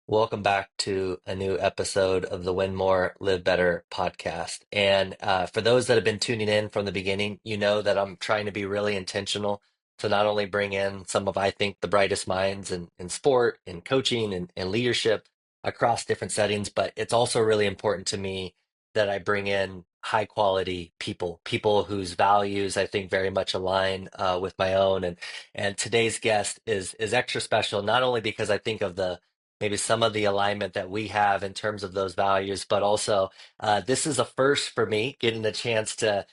Welcome back to a new episode of the Win More, Live Better podcast. And for those that have been tuning in from the beginning, you know that I'm trying to be really intentional to not only bring in some of, I think, the brightest minds in sport, in coaching, and leadership across different settings, but it's also really important to me that I bring in high quality people, people whose values I think very much align with my own. And today's guest is extra special, not only because I think of the maybe some of the alignment that we have in terms of those values, but also this is a first for me, getting the chance to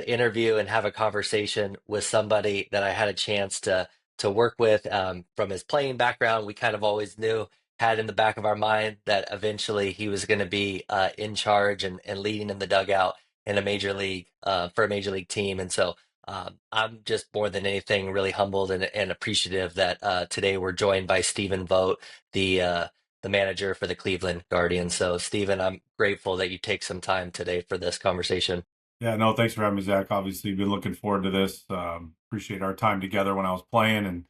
interview and have a conversation with somebody that I had a chance to work with from his playing background. We kind of always knew, had in the back of our mind that eventually he was going to be in charge and leading in the dugout in a major league for a major league team, and so. I'm just more than anything really humbled and appreciative that today we're joined by Stephen Vogt, the manager for the Cleveland Guardians. So, Stephen, I'm grateful that you take some time today for this conversation. Yeah, no, thanks for having me, Zach. Obviously, been looking forward to this. Appreciate our time together when I was playing and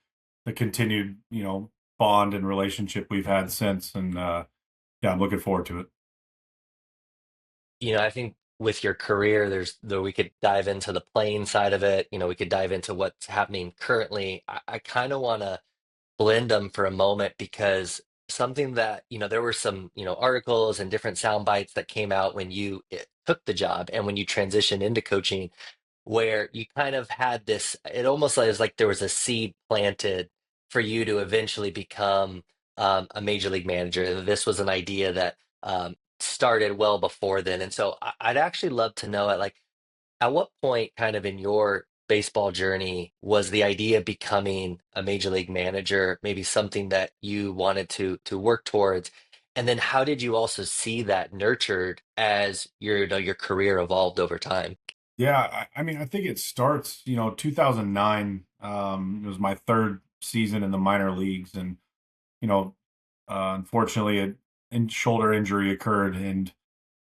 the continued, bond and relationship we've had since. And yeah, I'm looking forward to it. I think with your career, there's though we could dive into the playing side of it. We could dive into what's happening currently. I kind of want to blend them for a moment because something that, there were some, articles and different sound bites that came out when you took the job and when you transitioned into coaching where you kind of had this, it almost was like there was a seed planted for you to eventually become a major league manager. This was an idea that started well before then. And so I'd actually love to know at what point kind of in your baseball journey was the idea of becoming a major league manager maybe something that you wanted to work towards? And then how did you also see that nurtured as your career evolved over time? Yeah, I mean, I think it starts, 2009. It was my third season in the minor leagues. And, you know, unfortunately, shoulder injury occurred. And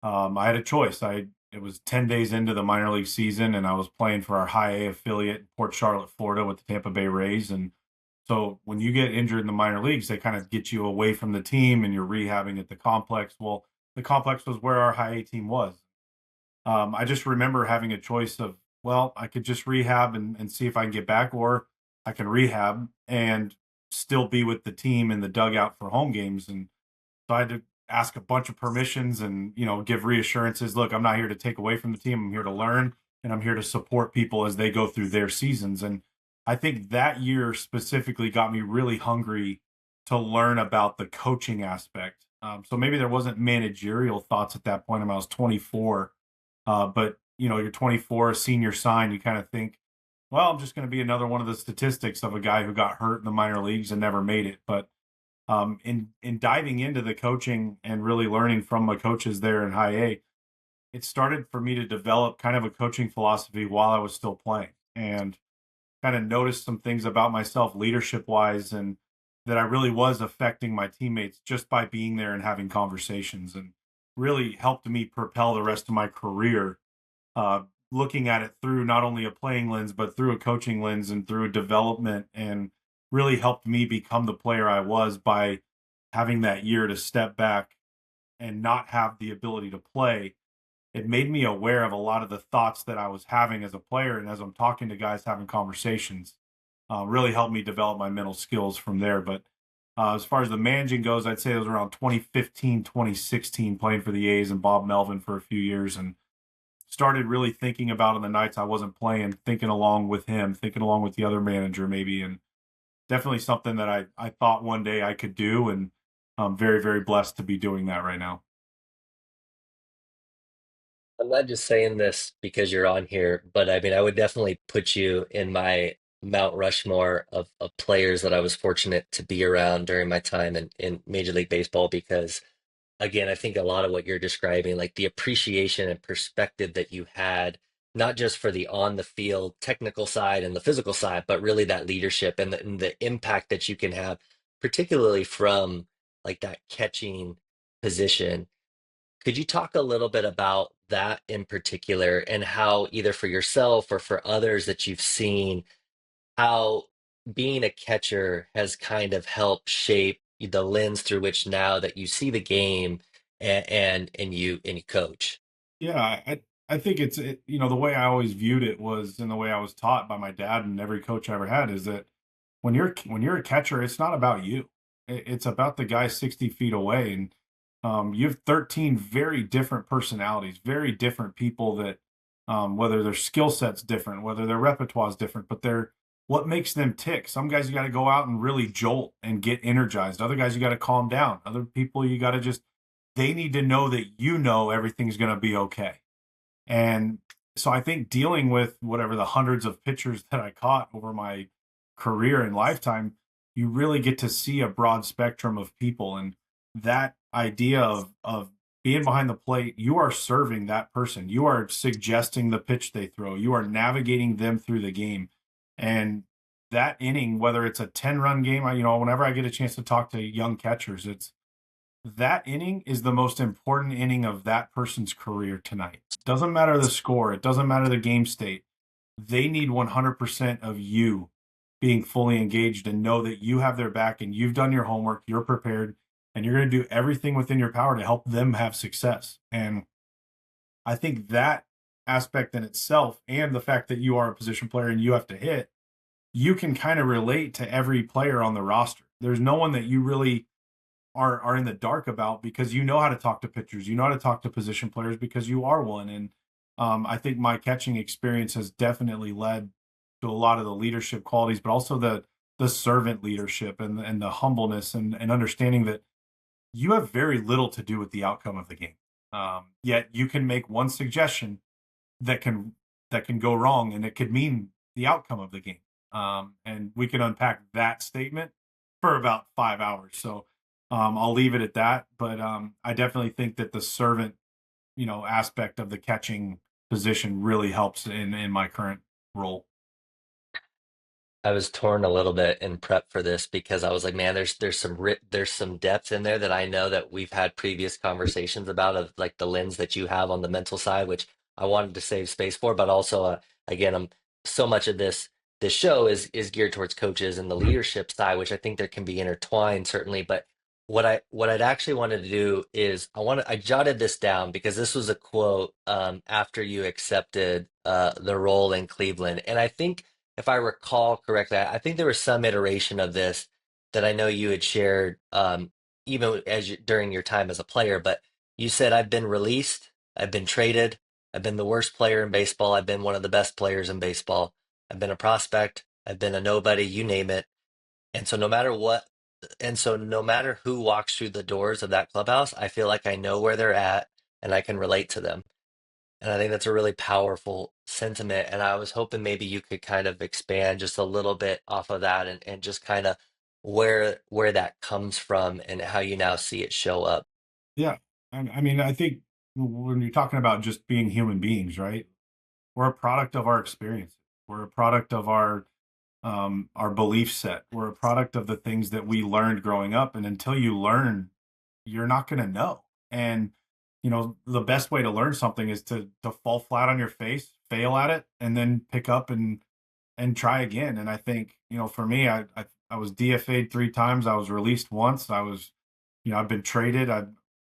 I had a choice. It was 10 days into the minor league season, and I was playing for our high A affiliate in Port Charlotte, Florida, with the Tampa Bay Rays. And so when you get injured in the minor leagues, they kind of get you away from the team, and you're rehabbing at the complex. Well, the complex was where our high A team was. I just remember having a choice of, well, I could just rehab and see if I can get back, or I can rehab and still be with the team in the dugout for home games. And so I had to ask a bunch of permissions and, give reassurances. Look, I'm not here to take away from the team. I'm here to learn, and I'm here to support people as they go through their seasons. And I think that year specifically got me really hungry to learn about the coaching aspect. So maybe there wasn't managerial thoughts at that point. I was 24, but you're 24, a senior sign. You kind of think, well, I'm just going to be another one of the statistics of a guy who got hurt in the minor leagues and never made it. But in diving into the coaching and really learning from my coaches there in high A, it started for me to develop kind of a coaching philosophy while I was still playing, and kind of noticed some things about myself leadership wise, and that I really was affecting my teammates just by being there and having conversations, and really helped me propel the rest of my career, uh, looking at it through not only a playing lens, but through a coaching lens and through a development, and really helped me become the player I was by having that year to step back and not have the ability to play. It made me aware of a lot of the thoughts that I was having as a player. And as I'm talking to guys, having conversations, really helped me develop my mental skills from there. But as far as the managing goes, I'd say it was around 2015, 2016, playing for the A's and Bob Melvin for a few years, and started really thinking about on the nights I wasn't playing, thinking along with him, thinking along with the other manager maybe. And definitely something that I thought one day I could do. And I'm very, very blessed to be doing that right now. I'm not just saying this because you're on here, but I mean, I would definitely put you in my Mount Rushmore of players that I was fortunate to be around during my time in Major League Baseball because again, I think a lot of what you're describing, like the appreciation and perspective that you had, not just for the on the field technical side and the physical side, but really that leadership and the impact that you can have, particularly from like that catching position. Could you talk a little bit about that in particular and how either for yourself or for others that you've seen, how being a catcher has kind of helped shape the lens through which now that you see the game and you coach. Yeah, I think the way I always viewed it was, and the way I was taught by my dad and every coach I ever had, is that when you're a catcher, it's not about you. It's about the guy 60 feet away, and you have 13 very different personalities, very different people that, whether their skill set's different, whether their repertoire is different, but they're what makes them tick. Some guys you got to go out and really jolt and get energized. Other guys you got to calm down. Other people you got to just they need to know that everything's going to be okay. And so I think dealing with whatever the hundreds of pitchers that I caught over my career and lifetime, you really get to see a broad spectrum of people. And that idea of being behind the plate, you are serving that person. You are suggesting the pitch they throw. You are navigating them through the game. And that inning, whether it's a 10-run game, whenever I get a chance to talk to young catchers, it's that inning is the most important inning of that person's career tonight. Doesn't matter the score, it doesn't matter the game state. They need 100% of you being fully engaged and know that you have their back and you've done your homework, you're prepared, and you're going to do everything within your power to help them have success. And I think that aspect in itself, and the fact that you are a position player and you have to hit, you can kind of relate to every player on the roster. There's no one that you really are in the dark about, because you know how to talk to pitchers, you know how to talk to position players because you are one. And I think my catching experience has definitely led to a lot of the leadership qualities, but also the servant leadership and the humbleness and understanding that you have very little to do with the outcome of the game. Yet you can make one suggestion that can go wrong, and it could mean the outcome of the game. And we can unpack that statement for about 5 hours. So I'll leave it at that. But I definitely think that the servant, aspect of the catching position really helps in my current role. I was torn a little bit in prep for this because I was like, man, there's some depth in there that I know that we've had previous conversations about, of like the lens that you have on the mental side, which I wanted to save space for, but also again, I'm so much of this show is geared towards coaches and the leadership side, which I think there can be intertwined certainly. But what I'd actually wanted to do is I jotted this down because this was a quote after you accepted the role in Cleveland, and I think if I recall correctly, I think there was some iteration of this that I know you had shared, even during your time as a player. But you said, "I've been released, I've been traded, I've been the worst player in baseball, I've been one of the best players in baseball, I've been a prospect, I've been a nobody, you name it." And so no matter what, and so no matter who walks through the doors of that clubhouse, I feel like I know where they're at and I can relate to them. And I think that's a really powerful sentiment. And I was hoping maybe you could kind of expand just a little bit off of that, and just kind of where that comes from and how you now see it show up. Yeah. I mean, I think when you're talking about just being human beings, right? We're a product of our experiences. We're a product of our belief set. We're a product of the things that we learned growing up. And until you learn, you're not going to know. And the best way to learn something is to fall flat on your face, fail at it, and then pick up and try again. And I think, for me, I was DFA'd 3 times. I was released once. I've been traded.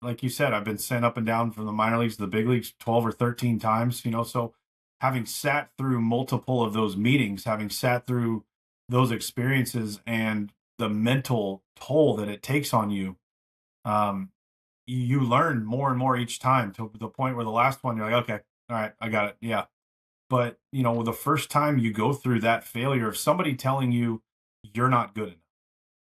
Like you said, I've been sent up and down from the minor leagues to the big leagues 12 or 13 times, so having sat through multiple of those meetings, having sat through those experiences and the mental toll that it takes on you, you learn more and more each time, to the point where the last one, you're like, okay, all right, I got it. Yeah. But, the first time you go through that failure of somebody telling you you're not good enough.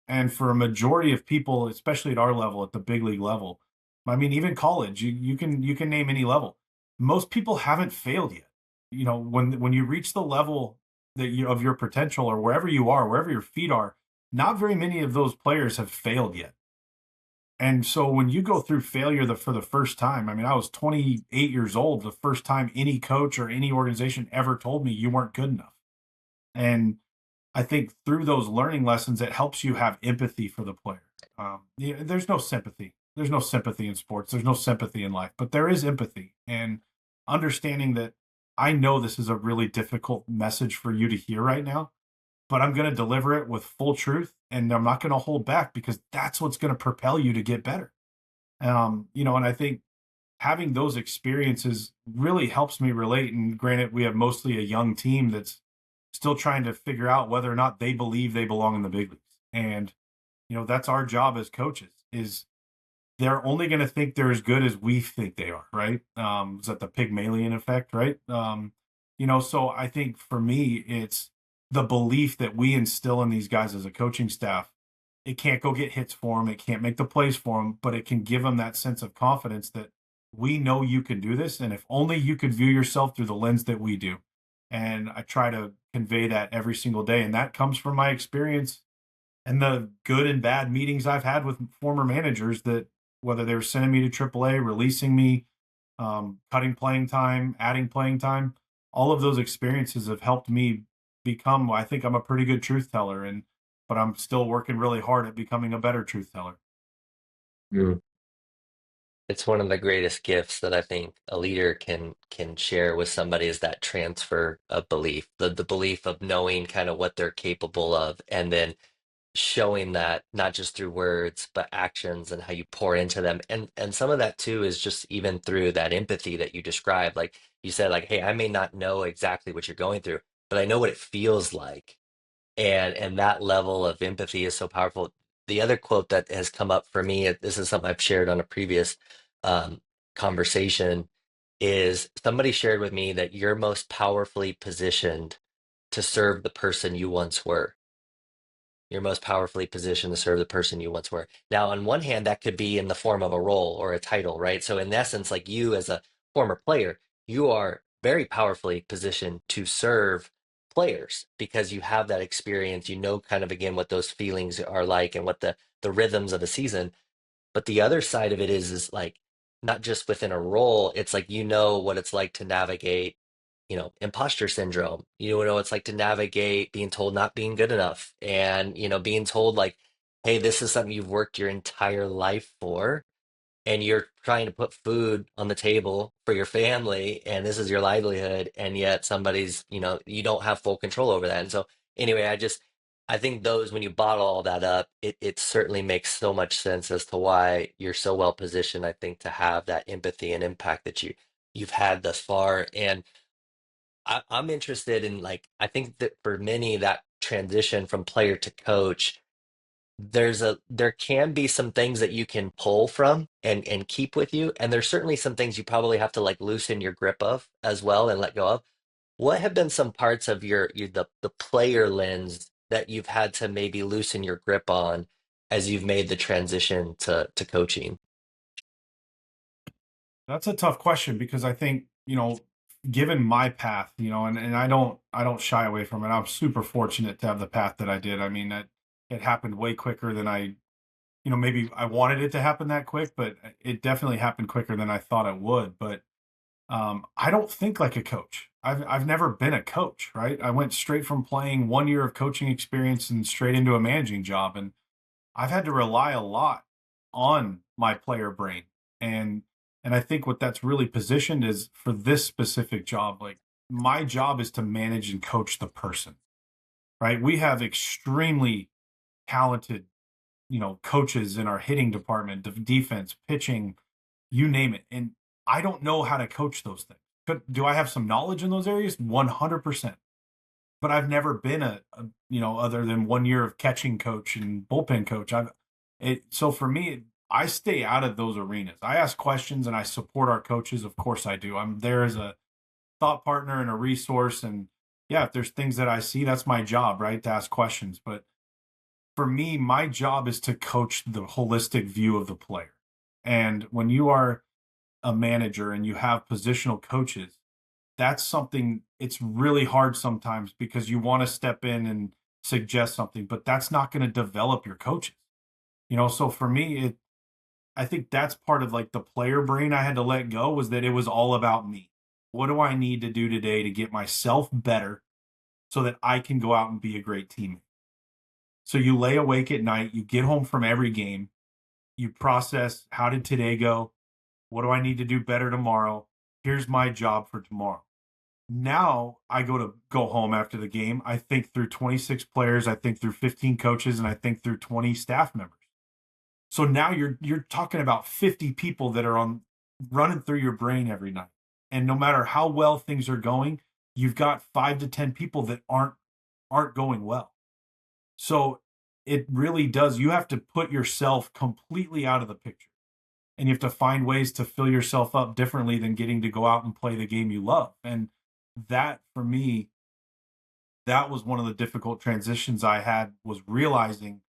And for a majority of people, especially at our level, at the big league level, I mean, even college, you can name any level. Most people haven't failed yet. When you reach the level of your potential, or wherever you are, wherever your feet are, not very many of those players have failed yet. And so when you go through failure for the first time, I mean, I was 28 years old the first time any coach or any organization ever told me you weren't good enough. And I think through those learning lessons, it helps you have empathy for the player. There's no sympathy. There's no sympathy in sports. There's no sympathy in life, but there is empathy, and understanding that I know this is a really difficult message for you to hear right now. but I'm going to deliver it with full truth, and I'm not going to hold back, because that's what's going to propel you to get better. And I think having those experiences really helps me relate. And granted, we have mostly a young team that's still trying to figure out whether or not they believe they belong in the big leagues. And, that's our job as coaches, is they're only going to think they're as good as we think they are, right? Is that the Pygmalion effect, right? So I think for me, it's the belief that we instill in these guys as a coaching staff. It can't go get hits for them, it can't make the plays for them, but it can give them that sense of confidence that we know you can do this, and if only you could view yourself through the lens that we do. And I try to convey that every single day, and that comes from my experience and the good and bad meetings I've had with former managers, that whether they were sending me to AAA, releasing me, cutting playing time, adding playing time, all of those experiences have helped me become, I think I'm a pretty good truth teller, but I'm still working really hard at becoming a better truth teller. Mm. It's one of the greatest gifts that I think a leader can share with somebody, is that transfer of belief, the belief of knowing kind of what they're capable of, and then showing that not just through words but actions and how you pour into them. And some of that too is just even through that empathy that you described. Like you said, like, hey, I may not know exactly what you're going through, but I know what it feels like. And that level of empathy is so powerful. The other quote that has come up for me, this is something I've shared on a previous um, conversation, is somebody shared with me that you're most powerfully positioned to serve the person you once were. You're most powerfully positioned to serve the person you once were. Now, on one hand, that could be in the form of a role or a title, right? So, in essence, like you as a former player, you are very powerfully positioned to serve players because you have that experience. You know, kind of again, what those feelings are like and what the rhythms of a season. But the other side of it is like not just within a role, it's like you know what it's like to navigate, imposter syndrome. You know what it's like to navigate being told not being good enough, and being told like, hey, this is something you've worked your entire life for, and you're trying to put food on the table for your family, and this is your livelihood, and yet somebody's, you don't have full control over that. And so anyway, I think those, when you bottle all that up, it certainly makes so much sense as to why you're so well positioned, I think, to have that empathy and impact that you've had thus far. And I'm interested in, like, I think that for many, that transition from player to coach, there can be some things that you can pull from and keep with you, and there's certainly some things you probably have to like loosen your grip of as well and let go of. What have been some parts of the player lens that you've had to maybe loosen your grip on as you've made the transition to coaching? That's a tough question, because I think, given my path, and I don't shy away from it. I'm super fortunate to have the path that I did. I mean, that it happened way quicker than maybe I wanted it to happen that quick, but it definitely happened quicker than I thought it would. But I don't think like a coach. I've never been a coach, right? I went straight from playing 1 year of coaching experience and straight into a managing job, and I've had to rely a lot on my player brain. And and I think what that's really positioned is for this specific job. Like, my job is to manage and coach the person, right? We have extremely talented, coaches in our hitting department, defense, pitching, you name it. And I don't know how to coach those things. Do I have some knowledge in those areas? 100%. But I've never been other than 1 year of catching coach and bullpen coach. So for me, I stay out of those arenas. I ask questions and I support our coaches. Of course I do. I'm there as a thought partner and a resource. And yeah, if there's things that I see, that's my job, right? To ask questions. But for me, my job is to coach the holistic view of the player. And when you are a manager and you have positional coaches, that's something, it's really hard sometimes, because you want to step in and suggest something, but that's not going to develop your coaches. So for me, I think that's part of like the player brain I had to let go, was that it was all about me. What do I need to do today to get myself better so that I can go out and be a great teammate? So you lay awake at night, you get home from every game, you process, how did today go? What do I need to do better tomorrow? Here's my job for tomorrow. Now I go home after the game. I think through 26 players, I think through 15 coaches, and I think through 20 staff members. So now you're talking about 50 people that are on running through your brain every night. And no matter how well things are going, you've got 5 to 10 people that aren't going well. So it really does. You have to put yourself completely out of the picture. And you have to find ways to fill yourself up differently than getting to go out and play the game you love. And that for me, that was one of the difficult transitions I had, was realizing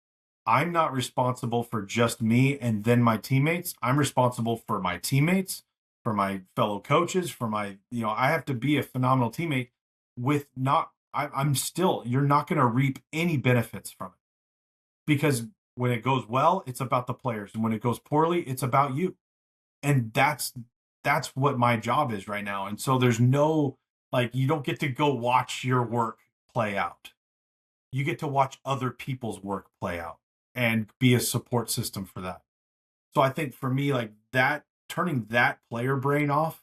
I'm not responsible for just me and then my teammates. I'm responsible for my teammates, for my fellow coaches, for my, I have to be a phenomenal teammate with not, I'm still, you're not going to reap any benefits from it, because when it goes well, it's about the players. And when it goes poorly, it's about you. And that's what my job is right now. And so there's no, like, you don't get to go watch your work play out. You get to watch other people's work play out and be a support system for that. So I think for me, like that, turning that player brain off,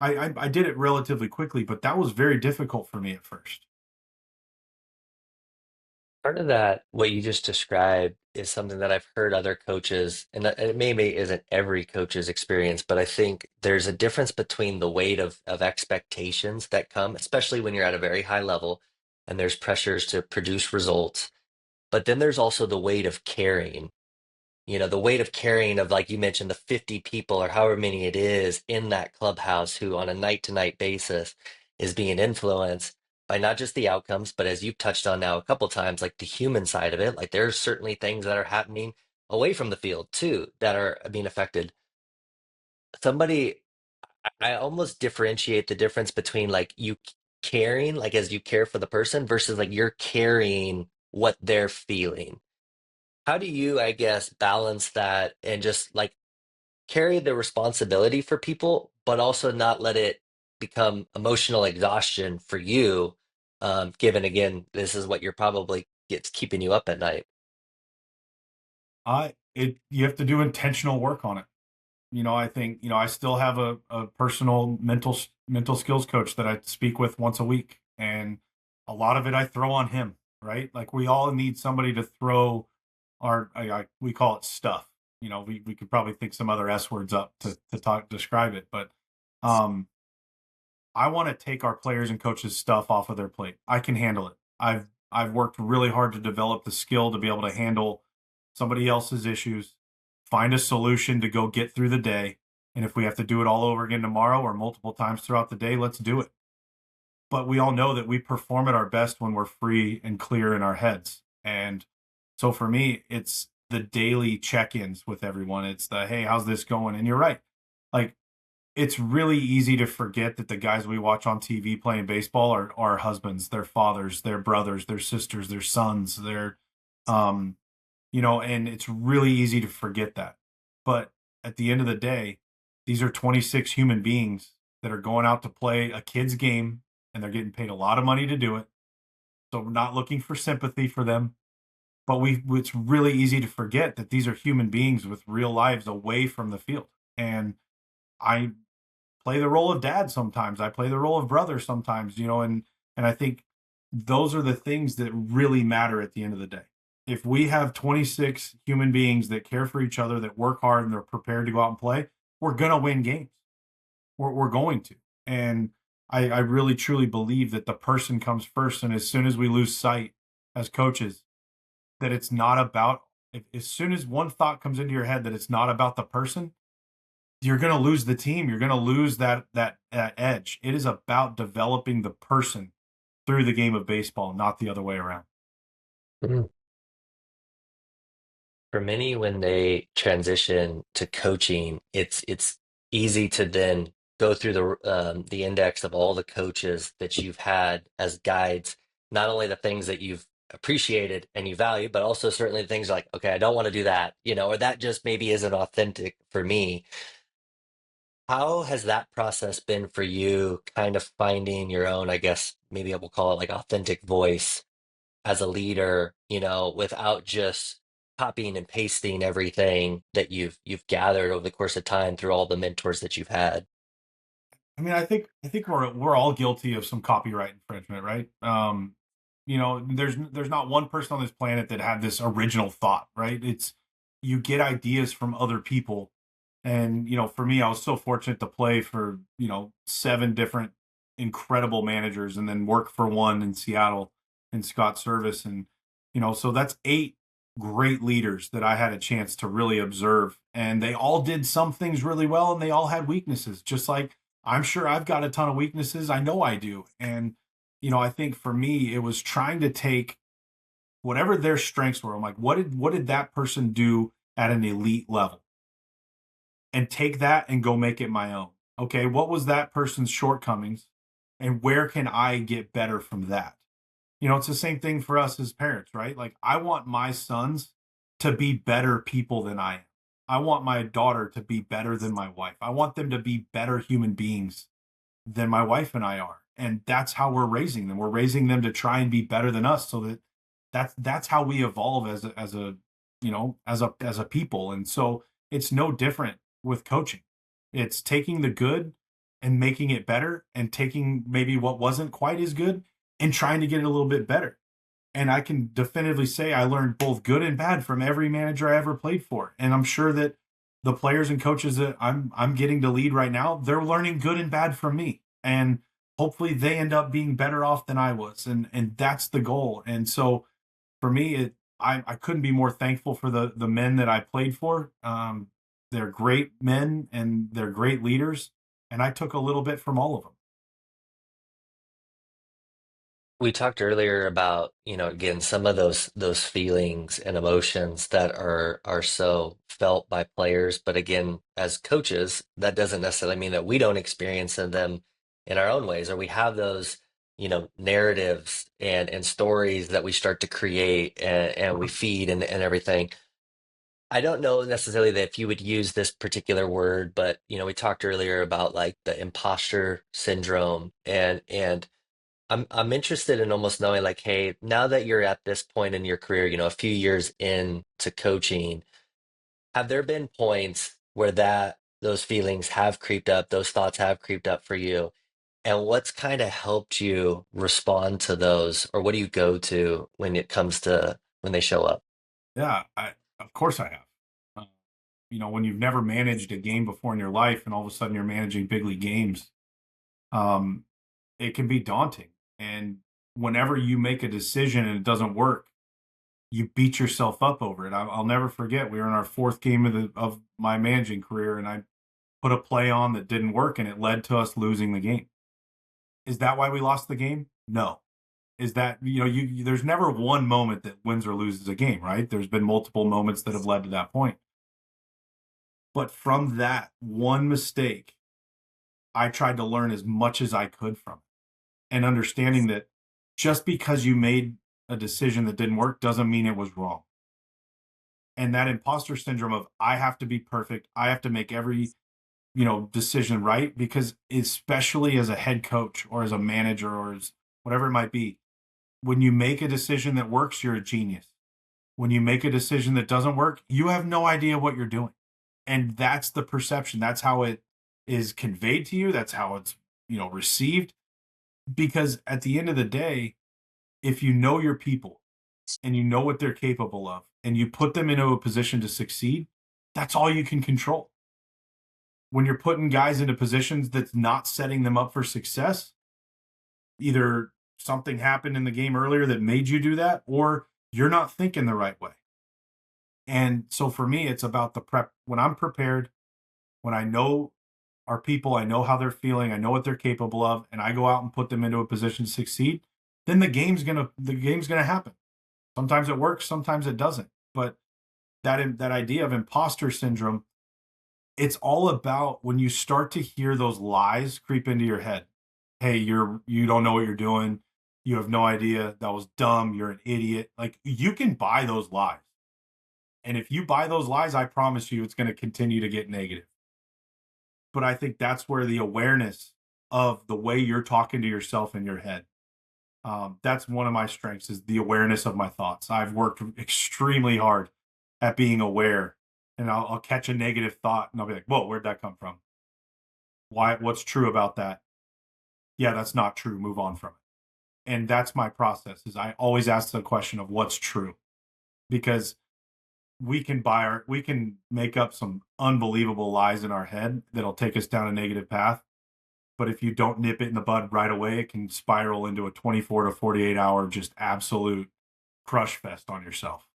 I did it relatively quickly, but that was very difficult for me at first. Part of that, what you just described, is something that I've heard other coaches, and it maybe isn't every coach's experience, but I think there's a difference between the weight of expectations that come, especially when you're at a very high level and there's pressures to produce results. But then there's also the weight of carrying, the weight of carrying of, like you mentioned, the 50 people or however many it is in that clubhouse who on a night to night basis is being influenced by not just the outcomes, but as you've touched on now a couple times, like the human side of it. Like there's certainly things that are happening away from the field too that are being affected. Somebody, I almost differentiate the difference between like you caring, like as you care for the person versus like you're carrying what they're feeling. How do you, I guess, balance that and just like carry the responsibility for people, but also not let it become emotional exhaustion for you, given again, this is what you're probably gets keeping you up at night. You have to do intentional work on it. I think, I still have a personal mental skills coach that I speak with once a week. And a lot of it I throw on him, right? Like we all need somebody to throw we call it stuff. We could probably think some other S words up to describe it, but um, I want to take our players and coaches stuff off of their plate. I can handle it. I've worked really hard to develop the skill to be able to handle somebody else's issues, find a solution to go get through the day. And if we have to do it all over again tomorrow or multiple times throughout the day, let's do it. But we all know that we perform at our best when we're free and clear in our heads. And so for me, it's the daily check-ins with everyone. It's the, hey, how's this going? And you're right. Like, it's really easy to forget that the guys we watch on TV playing baseball are our husbands, their fathers, their brothers, their sisters, their sons, um, and it's really easy to forget that. But at the end of the day, these are 26 human beings that are going out to play a kid's game, and they're getting paid a lot of money to do it. So we're not looking for sympathy for them, but it's really easy to forget that these are human beings with real lives away from the field. And I play the role of dad sometimes. I play the role of brother sometimes, and I think those are the things that really matter at the end of the day. If we have 26 human beings that care for each other, that work hard, and they're prepared to go out and play, we're going to win games. We're going to. And I really truly believe that the person comes first. And as soon as we lose sight as coaches, that it's not about, as soon as one thought comes into your head that it's not about the person, you're going to lose the team. You're going to lose that edge. It is about developing the person through the game of baseball, not the other way around. Mhm. For many, when they transition to coaching, it's easy to then go through the index of all the coaches that you've had as guides, not only the things that you've appreciated and you value, but also certainly the things like, okay, I don't want to do that, or that just maybe isn't authentic for me. How has that process been for you, kind of finding your own, I guess maybe I will call it like authentic voice as a leader, without just copying and pasting everything that you've gathered over the course of time through all the mentors that you've had? I think we're all guilty of some copyright infringement, right? There's not one person on this planet that had this original thought, right? It's you get ideas from other people, and for me, I was so fortunate to play for 7 different incredible managers, and then work for one in Seattle in Scott Service, and so that's 8 great leaders that I had a chance to really observe, and they all did some things really well, and they all had weaknesses, just like I'm sure I've got a ton of weaknesses. I know I do. And, I think for me, it was trying to take whatever their strengths were. I'm like, what did that person do at an elite level? And take that and go make it my own. Okay, what was that person's shortcomings? And where can I get better from that? It's the same thing for us as parents, right? Like, I want my sons to be better people than I am. I want my daughter to be better than my wife. I want them to be better human beings than my wife and I are. And that's how we're raising them. We're raising them to try and be better than us, so that's how we evolve as a people. And so it's no different with coaching. It's taking the good and making it better, and taking maybe what wasn't quite as good and trying to get it a little bit better. And I can definitively say I learned both good and bad from every manager I ever played for. And I'm sure that the players and coaches that I'm getting to lead right now, they're learning good and bad from me. And hopefully they end up being better off than I was. And that's the goal. And so for me, I couldn't be more thankful for the men that I played for. They're great men and they're great leaders. And I took a little bit from all of them. We talked earlier about, again, some of those feelings and emotions that are so felt by players, but again, as coaches, that doesn't necessarily mean that we don't experience them in our own ways, or we have those, narratives and stories that we start to create and we feed and everything. I don't know necessarily that if you would use this particular word, but we talked earlier about like the imposter syndrome and I'm interested in almost knowing like, hey, now that you're at this point in your career, a few years into coaching, have there been points where those feelings have creeped up, those thoughts have creeped up for you? And what's kind of helped you respond to those, or what do you go to when it comes to when they show up? Yeah, of course I have. Uh, when you've never managed a game before in your life, and all of a sudden you're managing big league games, um, it can be daunting. And whenever you make a decision and it doesn't work, you beat yourself up over it. I'll never forget. We were in our 4th game of my managing career, and I put a play on that didn't work, and it led to us losing the game. Is that why we lost the game? No. Is that there's never one moment that wins or loses a game, right? There's been multiple moments that have led to that point. But from that one mistake, I tried to learn as much as I could from it, and understanding that just because you made a decision that didn't work doesn't mean it was wrong. And that imposter syndrome of I have to be perfect, I have to make every decision right, because especially as a head coach or as a manager or as whatever it might be, when you make a decision that works, you're a genius. When you make a decision that doesn't work, you have no idea what you're doing. And that's the perception. That's how it is conveyed to you. That's how it's, received. Because at the end of the day, if you know your people and you know what they're capable of and you put them into a position to succeed, that's all you can control. When you're putting guys into positions that's not setting them up for success, either something happened in the game earlier that made you do that, or you're not thinking the right way. And so for me, it's about the prep. When I'm prepared, when I know our people, I know how they're feeling, I know what they're capable of, and I go out and put them into a position to succeed, then the game's gonna happen. Sometimes it works, sometimes it doesn't. But that idea of imposter syndrome, it's all about when you start to hear those lies creep into your head. Hey, you don't know what you're doing. You have no idea. That was dumb. You're an idiot. Like, you can buy those lies. And if you buy those lies, I promise you it's going to continue to get negative. But I think that's where the awareness of the way you're talking to yourself in your head. That's one of my strengths, is the awareness of my thoughts. I've worked extremely hard at being aware, and I'll catch a negative thought and I'll be like, whoa, where'd that come from? Why? What's true about that? Yeah, that's not true. Move on from it. And that's my process. Is I always ask the question of what's true, because we can make up some unbelievable lies in our head that'll take us down a negative path. But if you don't nip it in the bud right away, it can spiral into a 24 to 48 hour just absolute crush fest on yourself.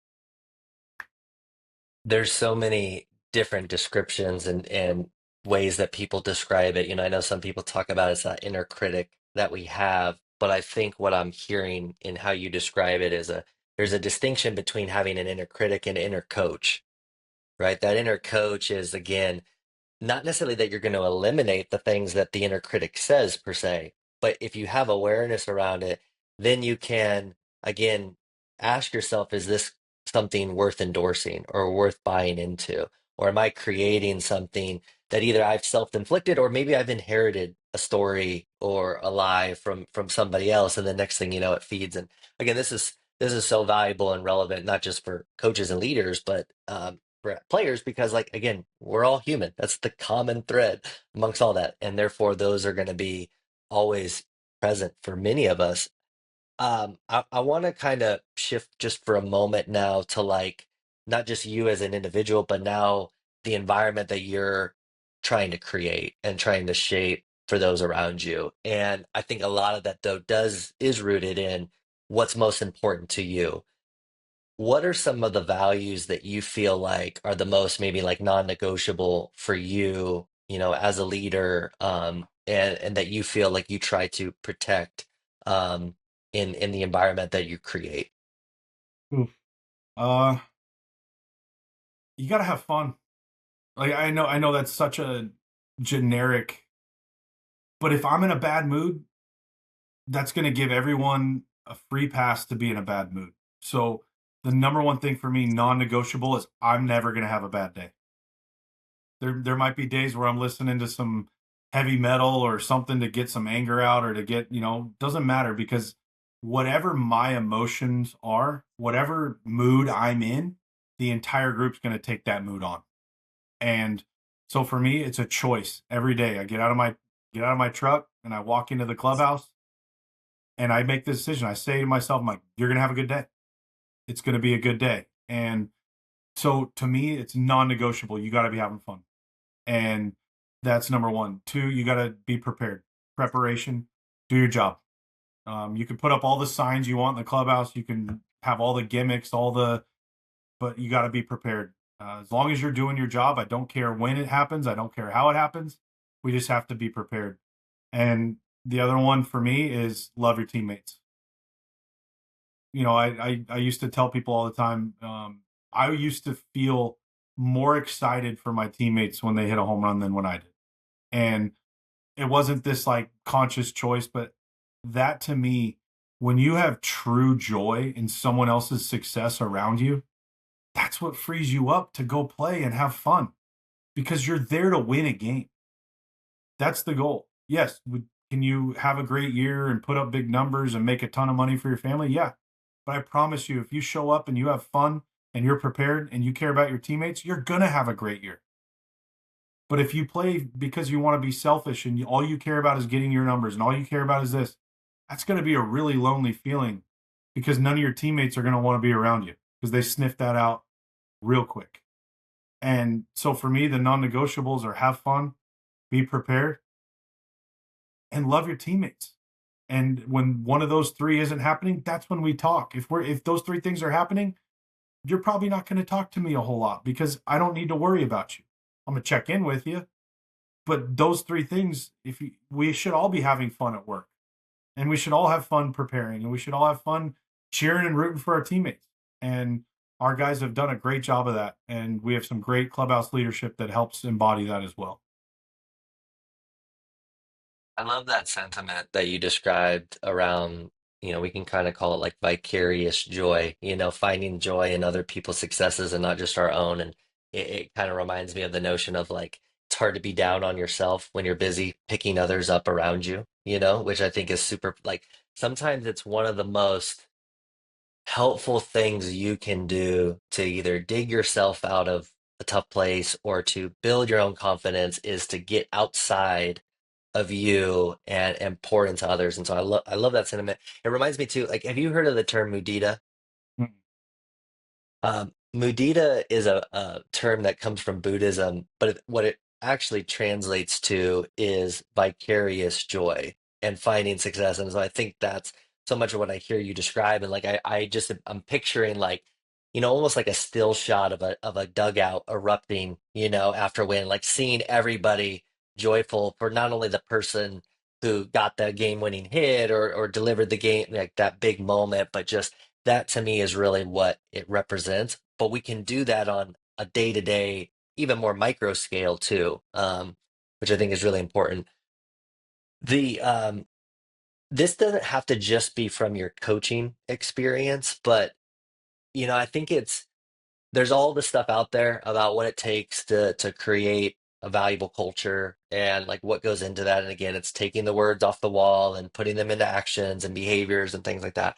There's so many different descriptions and ways that people describe it. I know some people talk about it as that inner critic that we have, but I think what I'm hearing in how you describe it is there's a distinction between having an inner critic and inner coach, right? That inner coach is, again, not necessarily that you're going to eliminate the things that the inner critic says per se, but if you have awareness around it, then you can, again, ask yourself, is this something worth endorsing or worth buying into? Or am I creating something that either I've self-inflicted or maybe I've inherited a story or a lie from somebody else, and the next thing you know, it feeds. And again, this is so valuable and relevant, not just for coaches and leaders, but for players, because like again, we're all human. That's the common thread amongst all that, and therefore those are going to be always present for many of us. I want to kind of shift just for a moment now to like not just you as an individual, but now the environment that you're trying to create and trying to shape for those around you. And I think a lot of that though does is rooted in what's most important to you. What are some of the values that you feel like are the most maybe like non-negotiable for you, as a leader, and that you feel like you try to protect in the environment that you create? Oof. Uh, you got to have fun. Like I know that's such a generic, but if I'm in a bad mood, that's going to give everyone a free pass to be in a bad mood. So the number one thing for me, non-negotiable, is I'm never going to have a bad day. There might be days where I'm listening to some heavy metal or something to get some anger out, or to get, doesn't matter, because whatever my emotions are, whatever mood I'm in, the entire group's going to take that mood on. And so for me, it's a choice every day. I get out of my truck and I walk into the clubhouse and I make the decision. I say to myself, I'm like, you're going to have a good day. It's going to be a good day. And so to me, it's non-negotiable. You got to be having fun. And that's number one. Two, you got to be prepared. Preparation, do your job. You can put up all the signs you want in the clubhouse. You can have all the gimmicks, but you got to be prepared. As long as you're doing your job, I don't care when it happens. I don't care how it happens. We just have to be prepared. And the other one for me is love your teammates. I used to tell people all the time, I used to feel more excited for my teammates when they hit a home run than when I did. And it wasn't this like conscious choice, but that to me, when you have true joy in someone else's success around you, that's what frees you up to go play and have fun, because you're there to win a game. That's the goal. Yes, can you have a great year and put up big numbers and make a ton of money for your family? Yeah. But I promise you, if you show up and you have fun and you're prepared and you care about your teammates, you're going to have a great year. But if you play because you want to be selfish and all you care about is getting your numbers and all you care about is this, that's going to be a really lonely feeling, because none of your teammates are going to want to be around you because they sniff that out real quick. And so for me, the non negotiables are have fun, be prepared, and love your teammates. And when one of those three isn't happening, that's when we talk. If those three things are happening, you're probably not going to talk to me a whole lot, because I don't need to worry about you. I'm going to check in with you. But those three things, we should all be having fun at work, and we should all have fun preparing, and we should all have fun cheering and rooting for our teammates. And our guys have done a great job of that. And we have some great clubhouse leadership that helps embody that as well. I love that sentiment that you described around, we can kind of call it like vicarious joy, finding joy in other people's successes and not just our own. And it kind of reminds me of the notion of like, it's hard to be down on yourself when you're busy picking others up around you, which I think is super, like, sometimes it's one of the most helpful things you can do to either dig yourself out of a tough place or to build your own confidence is to get outside of you and pour into others. And so I love that sentiment. It reminds me too, like, have you heard of the term mudita? Mm. Mudita is a term that comes from Buddhism, but what it actually translates to is vicarious joy and finding success. And so I think that's so much of what I hear you describe. And like I'm picturing like, almost like a still shot of a dugout erupting, after a win, like seeing everybody joyful for not only the person who got the game-winning hit or delivered the game, like that big moment, but just that to me is really what it represents. But we can do that on a day-to-day, even more micro scale too, which I think is really important. The This doesn't have to just be from your coaching experience, but I think there's all the stuff out there about what it takes to create a valuable culture and like what goes into that. And again, it's taking the words off the wall and putting them into actions and behaviors and things like that.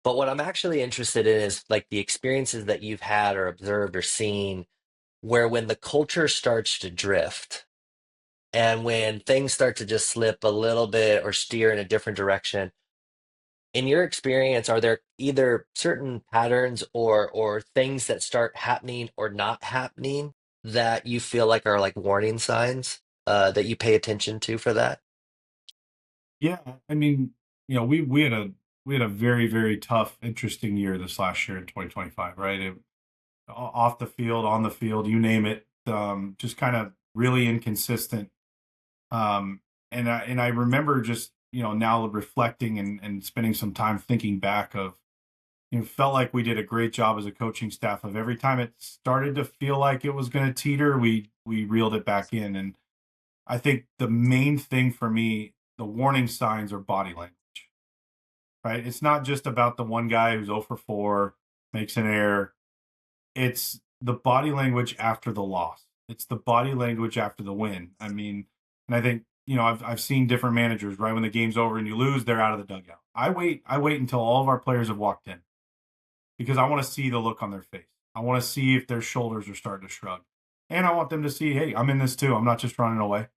But what I'm actually interested in is like the experiences that you've had or observed or seen where when the culture starts to drift and when things start to just slip a little bit or steer in a different direction, in your experience, are there either certain patterns or things that start happening or not happening that you feel like are like warning signs that you pay attention to for that? Yeah, I mean, we had a very very tough, interesting year this last year in 2025, right? Off the field, on the field, you name it, just kind of really inconsistent. And I remember just now reflecting and spending some time thinking back of felt like we did a great job as a coaching staff of every time it started to feel like it was going to teeter, we reeled it back in. And I think the main thing for me, the warning signs are body language, right? It's not just about the one guy who's 0 for 4, makes an error. It's the body language after the loss. It's the body language after the win. I mean, and I think, I've seen different managers, right? When the game's over and you lose, they're out of the dugout. I wait until all of our players have walked in because I want to see the look on their face. I want to see if their shoulders are starting to shrug. And I want them to see, hey, I'm in this too. I'm not just running away.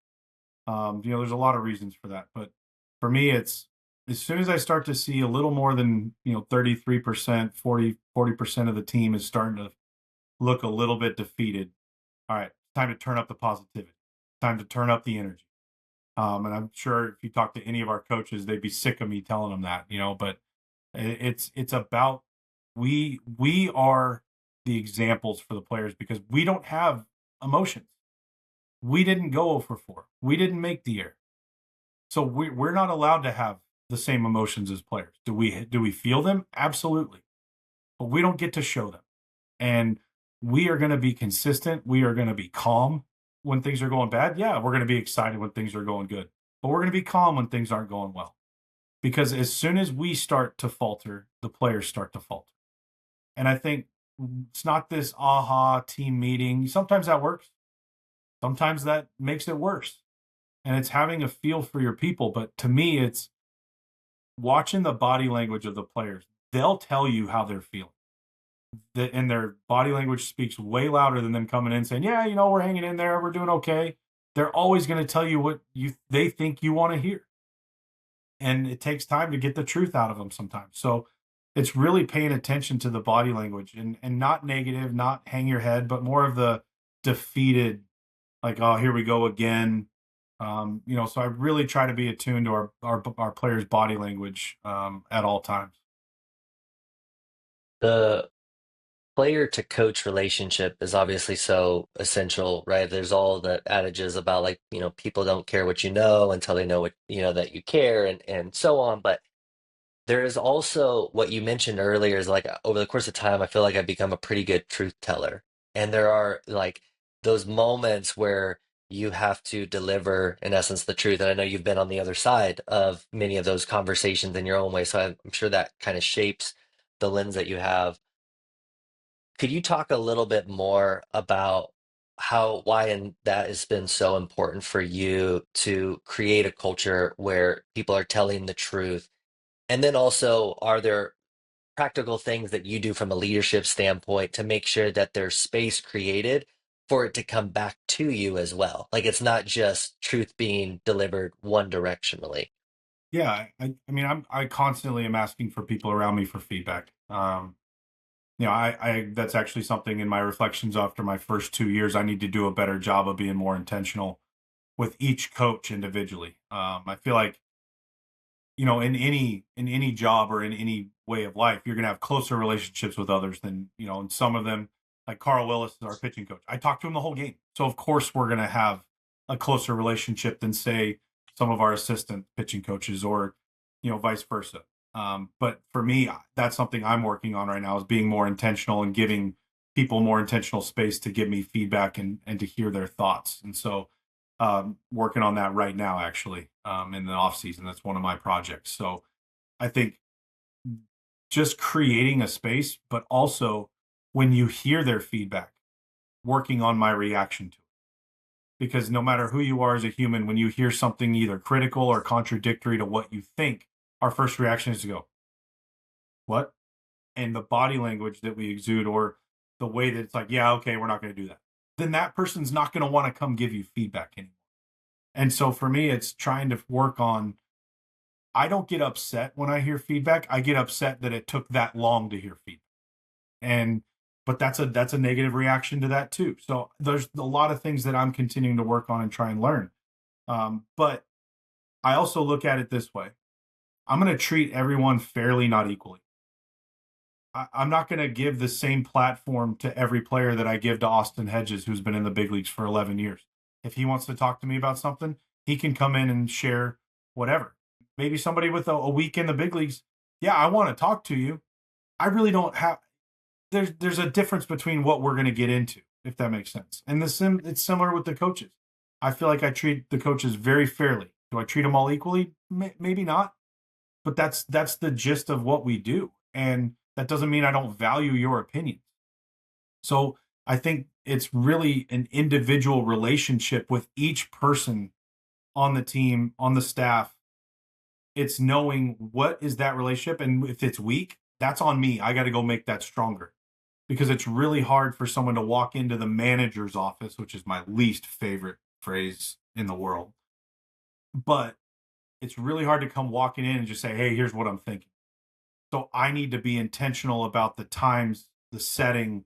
There's a lot of reasons for that. But for me, it's as soon as I start to see a little more than, 33%, 40% of the team is starting to look a little bit defeated. All right, time to turn up the positivity. Time to turn up the energy. And I'm sure if you talk to any of our coaches, they'd be sick of me telling them that, but it's about we are the examples for the players because we don't have emotions. We didn't go 0 for 4. We didn't make the error. So we're not allowed to have the same emotions as players. Do we feel them? Absolutely. But we don't get to show them. And we are going to be consistent. We are going to be calm when things are going bad. Yeah, we're going to be excited when things are going good. But we're going to be calm when things aren't going well. Because as soon as we start to falter, the players start to falter. And I think it's not this aha team meeting. Sometimes that works. Sometimes that makes it worse. And it's having a feel for your people. But to me, it's watching the body language of the players. They'll tell you how they're feeling. And their body language speaks way louder than them coming in saying, yeah, we're hanging in there. We're doing okay. They're always going to tell you what they think you want to hear. And it takes time to get the truth out of them sometimes. So it's really paying attention to the body language and not negative, not hang your head, but more of the defeated, like, oh, here we go again. So I really try to be attuned to our players' body language at all times. The player to coach relationship is obviously so essential, right? There's all the adages about like, people don't care what you know until they know what, that you care and so on. But there is also what you mentioned earlier is like over the course of time, I feel like I've become a pretty good truth teller. And there are like those moments where you have to deliver, in essence, the truth. And I know you've been on the other side of many of those conversations in your own way. So I'm sure that kind of shapes the lens that you have. Could you talk a little bit more about why and that has been so important for you to create a culture where people are telling the truth? And then also, are there practical things that you do from a leadership standpoint to make sure that there's space created for it to come back to you as well. Like it's not just truth being delivered one directionally. Yeah, I constantly am asking for people around me for feedback. I that's actually something in my reflections after my first 2 years. I need to do a better job of being more intentional with each coach individually. I feel like in any job or in any way of life, you're gonna have closer relationships with others than and some of them, like Carl Willis is our pitching coach. I talked to him the whole game, so of course we're gonna have a closer relationship than say some of our assistant pitching coaches or vice versa. But for me, that's something I'm working on right now is being more intentional and giving people more intentional space to give me feedback and to hear their thoughts. And so working on that right now, actually, in the off season. That's one of my projects. So I think just creating a space, but also when you hear their feedback, working on my reaction to it. Because no matter who you are as a human, when you hear something either critical or contradictory to what you think, our first reaction is to go, "What?" And the body language that we exude, or the way that it's like, "Yeah, okay, we're not going to do that." Then that person's not going to want to come give you feedback anymore. And so for me, it's trying to work on. I don't get upset when I hear feedback. I get upset that it took that long to hear feedback. And but that's a negative reaction to that too. So there's a lot of things that I'm continuing to work on and try and learn. But I also look at it this way: I'm going to treat everyone fairly, not equally. I'm not going to give the same platform to every player that I give to Austin Hedges, who's been in the big leagues for 11 years. If he wants to talk to me about something, he can come in and share whatever. Maybe somebody with a week in the big leagues, yeah, I want to talk to you. I really don't have. There's a difference between what we're going to get into, if that makes sense. And it's similar with the coaches. I feel like I treat the coaches very fairly. Do I treat them all equally? Maybe not, but that's the gist of what we do, and that doesn't mean I don't value your opinions. So I think it's really an individual relationship with each person on the team, on the staff. It's knowing what is that relationship, and if it's weak, that's on me. I got to go make that stronger, because it's really hard for someone to walk into the manager's office, which is my least favorite phrase in the world, but it's really hard to come walking in and just say, "Hey, here's what I'm thinking." So I need to be intentional about the times, the setting,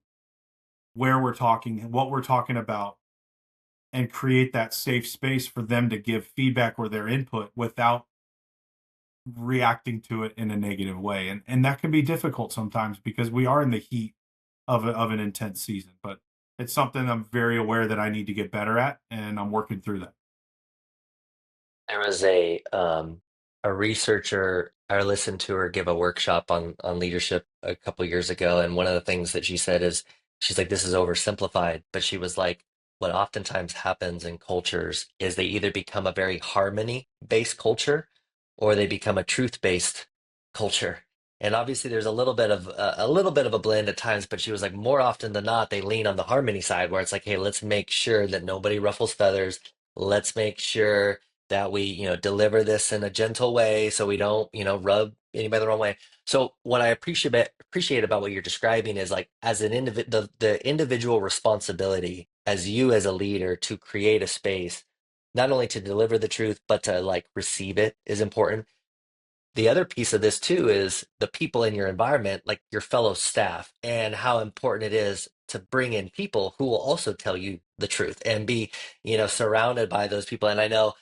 where we're talking, what we're talking about, and create that safe space for them to give feedback or their input without reacting to it in a negative way. And that can be difficult sometimes because we are in the heat of an intense season, but it's something I'm very aware that I need to get better at, and I'm working through that. There was a researcher I listened to her give a workshop on leadership a couple years ago, and one of the things that she said is she's like, this is oversimplified, but she was like, what oftentimes happens in cultures is they either become a very harmony-based culture or they become a truth-based culture. And obviously there's a little bit of a blend at times, but she was like, more often than not, they lean on the harmony side where it's like, hey, let's make sure that nobody ruffles feathers. Let's make sure that we, deliver this in a gentle way so we don't, rub anybody the wrong way. So what I appreciate about what you're describing is like as an the individual responsibility as you as a leader to create a space, not only to deliver the truth, but to like receive it is important. The other piece of this too is the people in your environment, like your fellow staff, and how important it is to bring in people who will also tell you the truth and be, surrounded by those people. And I know,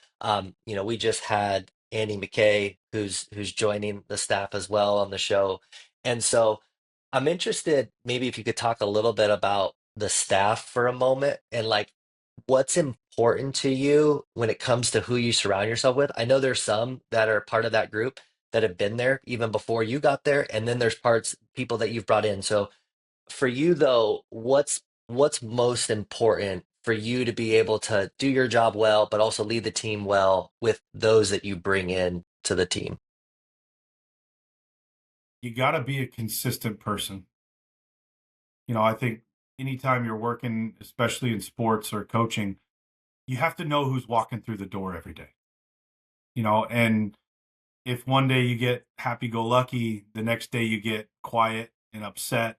we just had Andy McKay, who's joining the staff as well on the show, and so I'm interested, maybe if you could talk a little bit about the staff for a moment and like what's important to you when it comes to who you surround yourself with. I know there's some that are part of that group that have been there even before you got there, and then there's people that you've brought in. So for you though, what's most important for you to be able to do your job well, but also lead the team well with those that you bring in to the team? You got to be a consistent person. I think anytime you're working, especially in sports or coaching, you have to know who's walking through the door every day. And if one day you get happy go lucky, the next day you get quiet and upset,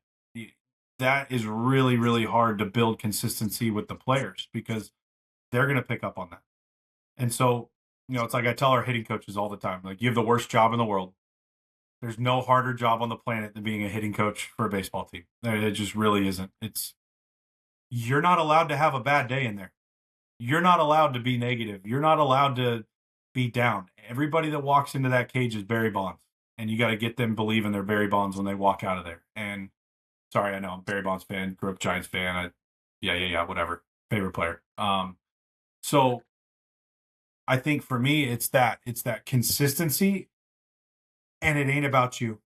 that is really, really hard to build consistency with the players because they're going to pick up on that. And so, it's like I tell our hitting coaches all the time, like, you have the worst job in the world. There's no harder job on the planet than being a hitting coach for a baseball team. It just really isn't. You're not allowed to have a bad day in there. You're not allowed to be negative. You're not allowed to be down. Everybody that walks into that cage is Barry Bonds, and you got to get them believing they're Barry Bonds when they walk out of there. And sorry, I know I'm a Barry Bonds fan, grew up Giants fan. Yeah, whatever. Favorite player. So I think for me, it's that consistency, and it ain't about you.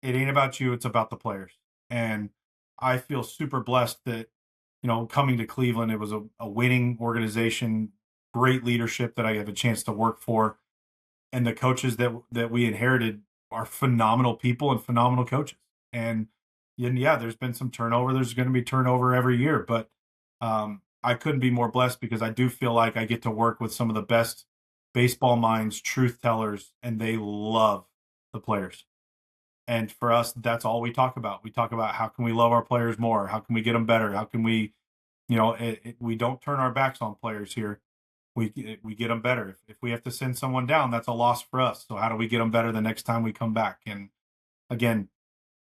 It ain't about you. It's about the players. And I feel super blessed that, coming to Cleveland, it was a winning organization, great leadership that I have a chance to work for. And the coaches that we inherited are phenomenal people and phenomenal coaches. And yeah, there's been some turnover. There's going to be turnover every year, but I couldn't be more blessed because I do feel like I get to work with some of the best baseball minds, truth tellers, and they love the players. And for us, that's all we talk about. We talk about how can we love our players more? How can we get them better? How can we, we don't turn our backs on players here. We get them better. If we have to send someone down, that's a loss for us. So how do we get them better the next time we come back? And again,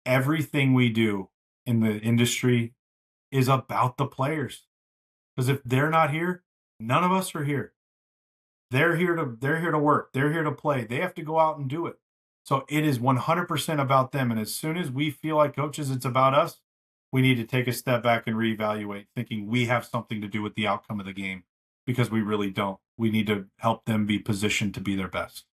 everything we do in the industry is about the players. Because if they're not here, none of us are here. They're here to work. They're here to play. They have to go out and do it. So it is 100% about them. And as soon as we feel like coaches, it's about us, we need to take a step back and reevaluate, thinking we have something to do with the outcome of the game, because we really don't. We need to help them be positioned to be their best.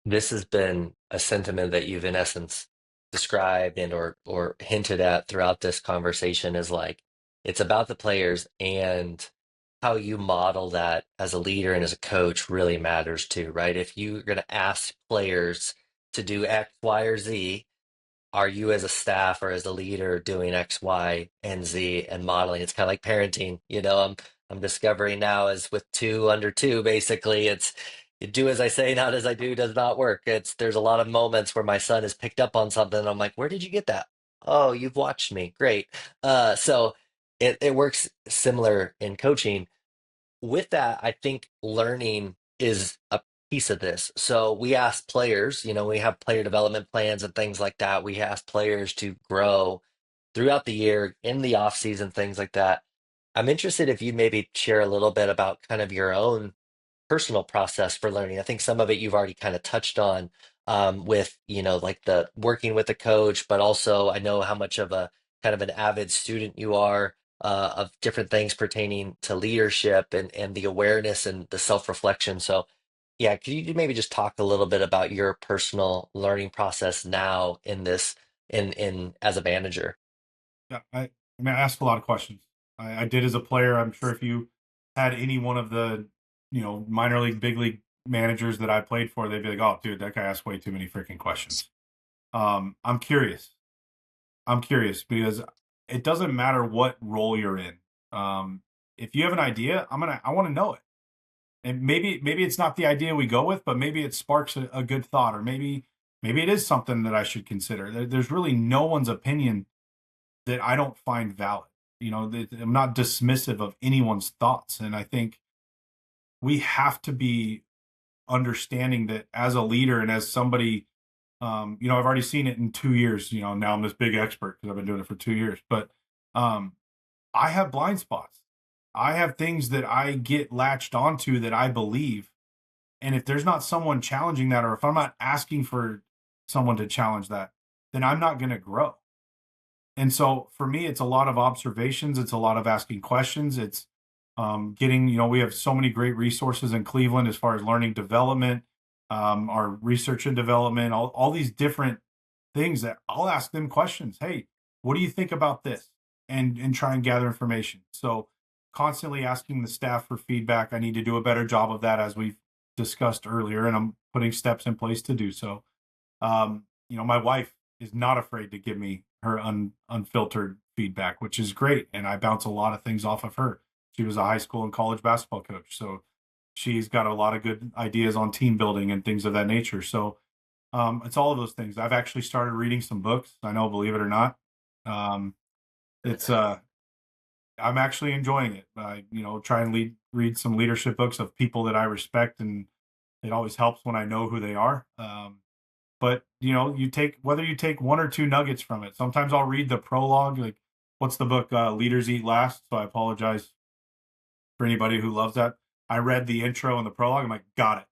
This has been a sentiment that you've in essence described and or hinted at throughout this conversation is like it's about the players, and how you model that as a leader and as a coach really matters too, right? If you're going to ask players to do X, Y, or Z, are you as a staff or as a leader doing X, Y, and Z and modeling? It's kind of like parenting. I'm discovering now as with two under two, basically, it's you do as I say, not as I do does not work. There's a lot of moments where my son has picked up on something and I'm like, where did you get that? Oh, you've watched me. Great. So it works similar in coaching. With that, I think learning is a piece of this. So we ask players, we have player development plans and things like that. We ask players to grow throughout the year in the off season, things like that. I'm interested if you maybe share a little bit about kind of your own personal process for learning. I think some of it you've already kind of touched on with, like the working with a coach, but also I know how much of a kind of an avid student you are of different things pertaining to leadership and the awareness and the self-reflection. So, yeah, could you maybe just talk a little bit about your personal learning process now in this in as a manager? Yeah, I asked a lot of questions. I did as a player. I'm sure if you had any one of the, minor league, big league managers that I played for, they'd be like, "Oh, dude, that guy asked way too many freaking questions." I'm curious. I'm curious because it doesn't matter what role you're in. If you have an idea, I want to know it. And maybe it's not the idea we go with, but maybe it sparks a good thought, or maybe it is something that I should consider. There's really no one's opinion that I don't find valid. I'm not dismissive of anyone's thoughts, and I think we have to be understanding that as a leader and as somebody, I've already seen it in 2 years. Now I'm this big expert because I've been doing it for 2 years, but um, I have blind spots. I have things that I get latched onto that I believe. And if there's not someone challenging that, or if I'm not asking for someone to challenge that, then I'm not going to grow. And so for me, it's a lot of observations. It's a lot of asking questions. It's getting, we have so many great resources in Cleveland as far as learning development, our research and development, all these different things that I'll ask them questions. Hey, what do you think about this? And try and gather information. So constantly asking the staff for feedback. I need to do a better job of that, as we've discussed earlier, and I'm putting steps in place to do so. My wife is not afraid to give me her unfiltered feedback, which is great. And I bounce a lot of things off of her. She was a high school and college basketball coach. So she's got a lot of good ideas on team building and things of that nature. So It's all of those things. I've actually started reading some books. I know, believe it or not. Um, it's I'm actually enjoying it. I try and read some leadership books of people that I respect, and it always helps when I know who they are. But you take whether you take one or two nuggets from it. Sometimes I'll read the prologue, like what's the book? Leaders Eat Last. So I apologize for anybody who loves that. I read the intro and the prologue. I'm like, got it.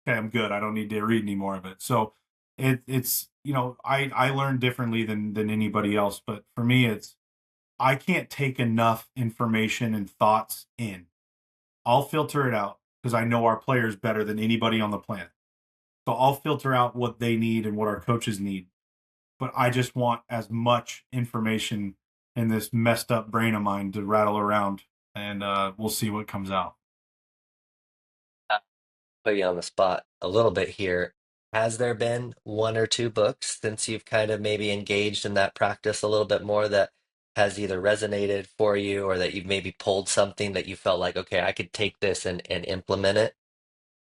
Okay, I'm good. I don't need to read any more of it. So it's I learn differently than anybody else. But for me, it's I can't take enough information and thoughts in. I'll filter it out because I know our players better than anybody on the planet. So I'll filter out what they need and what our coaches need. But I just want as much information in this messed up brain of mine to rattle around, and we'll see what comes out. Put you on the spot a little bit here. Has there been one or two books since you've kind of maybe engaged in that practice a little bit more that has either resonated for you or that you've maybe pulled something that you felt like, okay, I could take this and implement it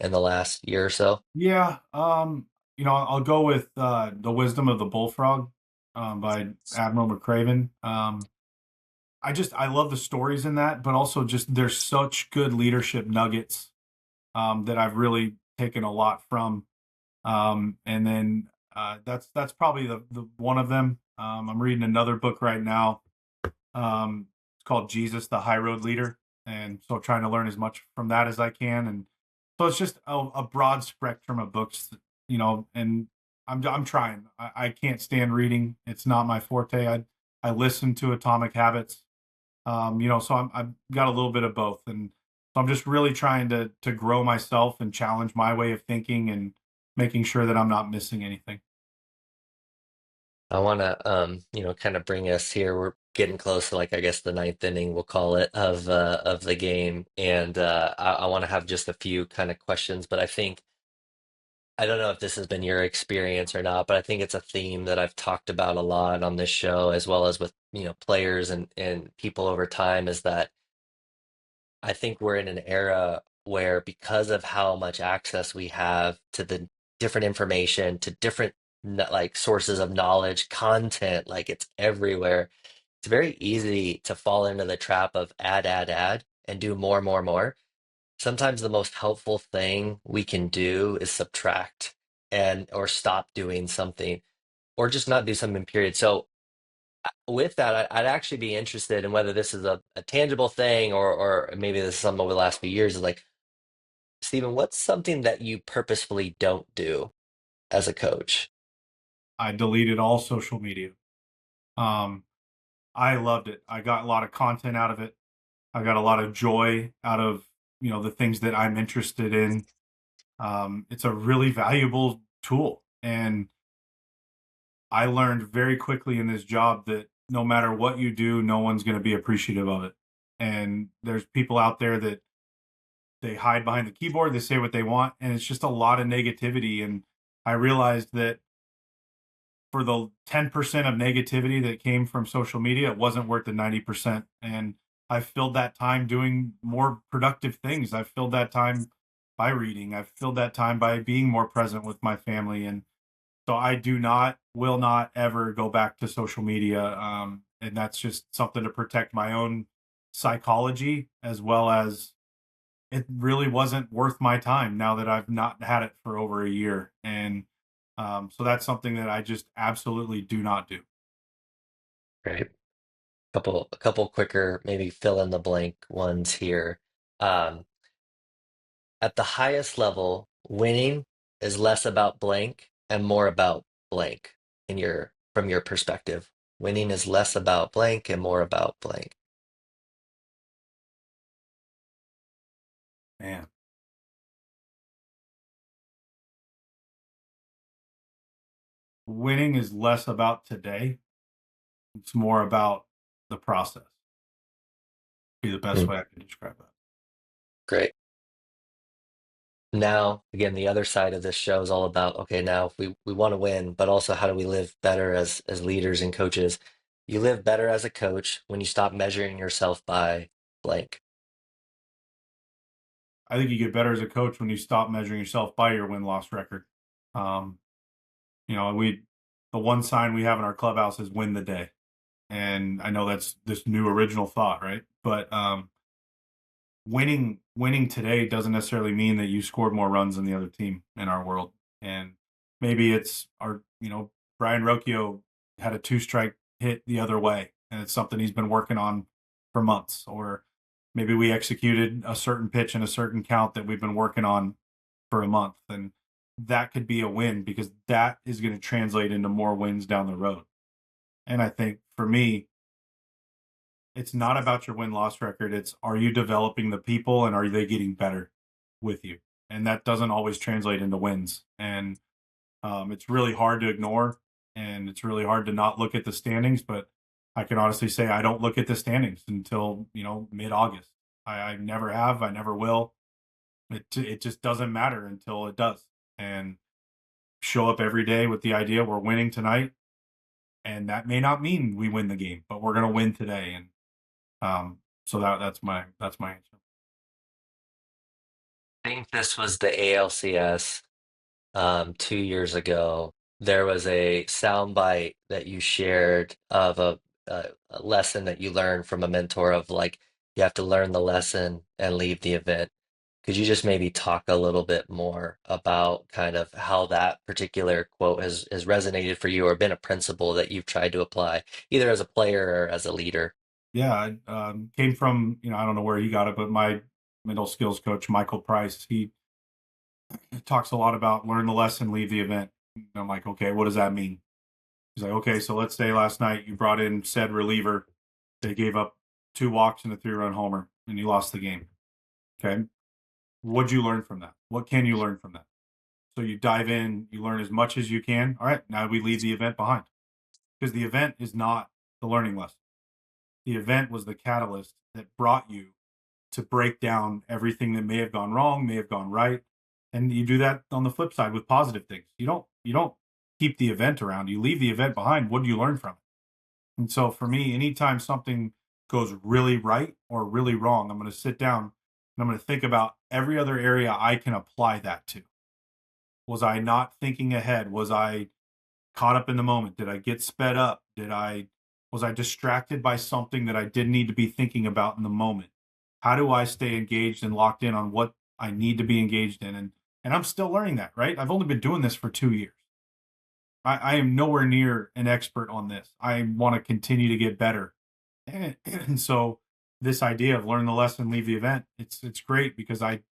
in the last year or so? Yeah, I'll go with "The Wisdom of the Bullfrog" by Admiral McCraven. I love the stories in that, but also just there's such good leadership nuggets that I've really taken a lot from. And then that's probably the one of them. I'm reading another book right now. It's called Jesus, the High Road Leader, and so trying to learn as much from that as I can. And so it's just a broad spectrum of books, And I'm trying. I can't stand reading; it's not my forte. I listen to Atomic Habits, so I've got a little bit of both, and so I'm just really trying to grow myself and challenge my way of thinking and making sure that I'm not missing anything. I want to, kind of bring us here. We're getting close to like, I guess the ninth inning, we'll call it, of the game, and I want to have just a few kind of questions. But I think I don't know if this has been your experience or not, but I think it's a theme that I've talked about a lot on this show, as well as with players and people over time. Is that I think we're in an era where because of how much access we have to the different information, to different like sources of knowledge, content, like it's everywhere. It's very easy to fall into the trap of add, and do more, more, more. Sometimes the most helpful thing we can do is subtract and or stop doing something or just not do something, period. So with that, I'd actually be interested in whether this is a tangible thing or maybe this is something over the last few years is like, Stephen, what's something that you purposefully don't do as a coach? I deleted all social media. Um, I loved it. I got a lot of content out of it. I got a lot of joy out of the things that I'm interested in. It's a really valuable tool, and I learned very quickly in this job that no matter what you do, no one's going to be appreciative of it. And there's people out there that they hide behind the keyboard, they say what they want, and it's just a lot of negativity. And I realized that for the 10% of negativity that came from social media, it wasn't worth the 90%. And I filled that time doing more productive things. I filled that time by reading. I filled that time by being more present with my family. And so I will not ever go back to social media. And that's just something to protect my own psychology, as well as it really wasn't worth my time now that I've not had it for over a year. And so that's something that I just absolutely do not do. Right. A couple quicker, maybe fill in the blank ones here. Um, at the highest level, winning is less about blank and more about blank in your from your perspective. Winning is less about blank and more about blank. Man, winning is less about today. It's more about the process. Be the best Hmm, way I can describe that. great. Now, again, the other side of this show is all about, okay, now if we want to win, but also how do we live better as leaders and coaches? You live better as a coach when you stop measuring yourself by blank. I think you get better as a coach when you stop measuring yourself by your win loss record. Um, The one sign we have in our clubhouse is win the day. And I know that's this new original thought, right? But winning today doesn't necessarily mean that you scored more runs than the other team in our world. And maybe it's Brian Rocchio had a two-strike hit the other way, and it's something he's been working on for months. Or maybe we executed a certain pitch in a certain count that we've been working on for a month. And that could be a win because that is going to translate into more wins down the road. And I think for me, it's not about your win-loss record. It's, are you developing the people and are they getting better with you? And that doesn't always translate into wins. And it's really hard to ignore, and it's really hard to not look at the standings. But I can honestly say I don't look at the standings until mid-August. I never have. I never will. It just doesn't matter until it does. And show up every day with the idea we're winning tonight, and that may not mean we win the game, but we're going to win today. And so that's my answer. I think this was the ALCS 2 years ago. There was a soundbite that you shared of a lesson that you learned from a mentor of like you have to learn the lesson and leave the event. Could you just maybe talk a little bit more about kind of how that particular quote has resonated for you or been a principle that you've tried to apply either as a player or as a leader? Yeah, I came from, I don't know where he got it, but my middle skills coach, Michael Price, he talks a lot about learn the lesson, leave the event. And I'm like, okay, what does that mean? He's like, okay, so let's say last night you brought in said reliever. They gave up 2 walks and a 3-run homer, and you lost the game. Okay. What'd you learn from that? What can you learn from that? So you dive in, you learn as much as you can. All right, now we leave the event behind because the event is not the learning lesson. The event was the catalyst that brought you to break down everything that may have gone wrong, may have gone right. And you do that on the flip side with positive things. You don't keep the event around. You leave the event behind. What do you learn from it? And so for me, anytime something goes really right or really wrong, I'm going to sit down and I'm going to think about every other area I can apply that to. Was I not thinking ahead? Was I caught up in the moment? Did I get sped up? Was I distracted by something that I didn't need to be thinking about in the moment? How do I stay engaged and locked in on what I need to be engaged in? And I'm still learning that, right? I've only been doing this for 2 years. I am nowhere near an expert on this. I want to continue to get better. And so this idea of learn the lesson, leave the event, it's great because I've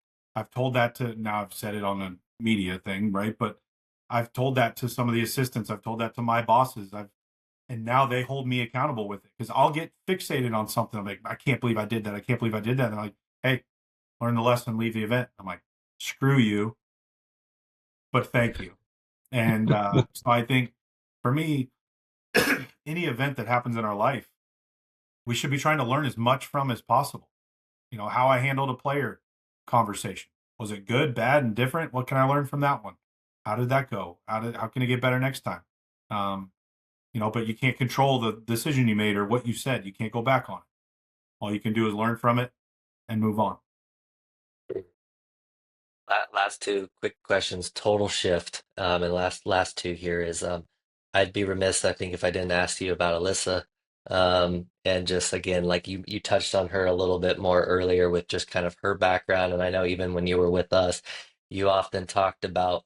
told that to, now I've said it on a media thing, right? But I've told that to some of the assistants. I've told that to my bosses. And now they hold me accountable with it because I'll get fixated on something. I'm like, I can't believe I did that. I can't believe I did that. And they're like, hey, learn the lesson, leave the event. I'm like, screw you, but thank you. And so I think for me, any event that happens in our life, we should be trying to learn as much from as possible. How I handled a player conversation. Was it good, bad, and different? What can I learn from that one? How did that go? How can it get better next time? But you can't control the decision you made or what you said. You can't go back on it. All you can do is learn from it and move on. Last two quick questions, total shift. And last two here is I'd be remiss, I think, if I didn't ask you about Alyssa. And just again, like you touched on her a little bit more earlier with just kind of her background. And I know even when you were with us, you often talked about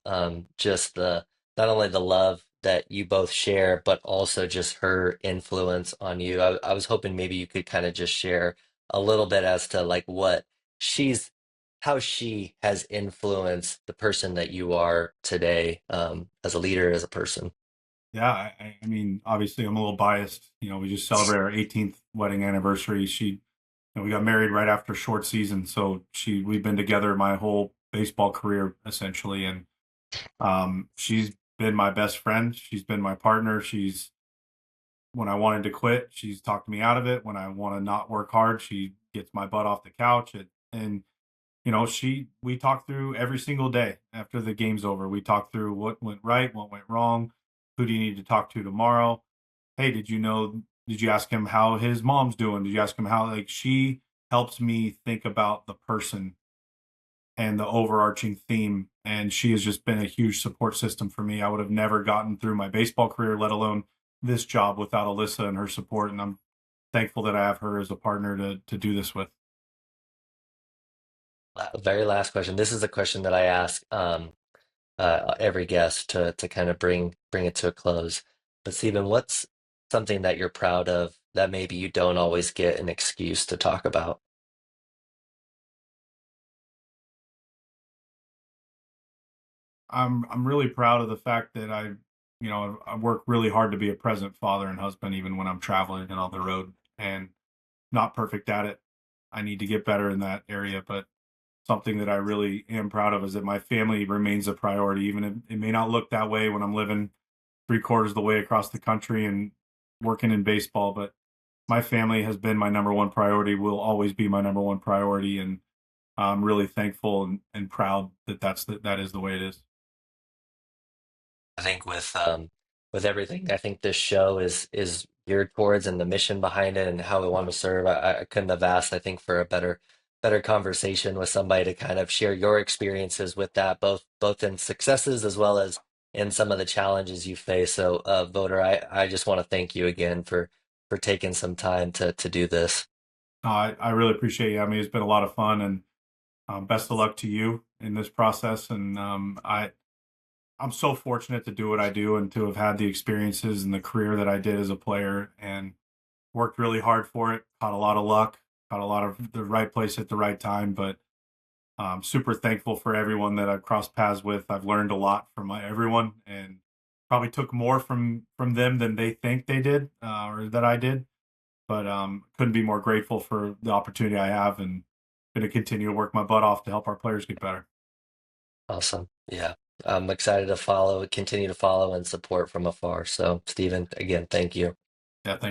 just the not only the love that you both share, but also just her influence on you. I was hoping maybe you could kind of just share a little bit as to like what she's how she has influenced the person that you are today, as a leader, as a person. Yeah, I mean, obviously, I'm a little biased. We just celebrated our 18th wedding anniversary. We got married right after short season, so we've been together my whole baseball career essentially, and she's been my best friend. She's been my partner. When I wanted to quit, she's talked me out of it. When I want to not work hard, she gets my butt off the couch. And we talk through every single day after the game's over. We talk through what went right, what went wrong, who do you need to talk to tomorrow? Hey, did you ask him how his mom's doing? Did you ask him how, like, she helps me think about the person and the overarching theme. And she has just been a huge support system for me. I would have never gotten through my baseball career, let alone this job, without Alyssa and her support. And I'm thankful that I have her as a partner to do this with. Very last question. This is a question that I ask every guest to kind of bring it to a close. But Stephen, what's something that you're proud of that maybe you don't always get an excuse to talk about? I'm really proud of the fact that I work really hard to be a present father and husband, even when I'm traveling and on the road, and not perfect at it. I need to get better in that area, but something that I really am proud of is that my family remains a priority, even if it may not look that way when I'm living three-quarters of the way across the country and working in baseball. But my family has been my number one priority, will always be my number one priority, and I'm really thankful and proud that that is the way it is. I think with everything, I think this show is geared towards and the mission behind it and how we want to serve. I couldn't have asked, I think, for a better conversation with somebody to kind of share your experiences with that, both in successes as well as in some of the challenges you face. So, Voter, I just want to thank you again for taking some time to do this. I really appreciate you. I mean, it's been a lot of fun, and best of luck to you in this process. And I'm so fortunate to do what I do and to have had the experiences and the career that I did as a player, and worked really hard for it. Caught a lot of luck, caught a lot of the right place at the right time. But I'm super thankful for everyone that I've crossed paths with. I've learned a lot from everyone, and probably took more from them than they think they did, or that I did. But couldn't be more grateful for the opportunity I have, and going to continue to work my butt off to help our players get better. Awesome. Yeah. I'm excited to continue to follow and support from afar. So, Stephen, again, thank you. Yeah, thank you.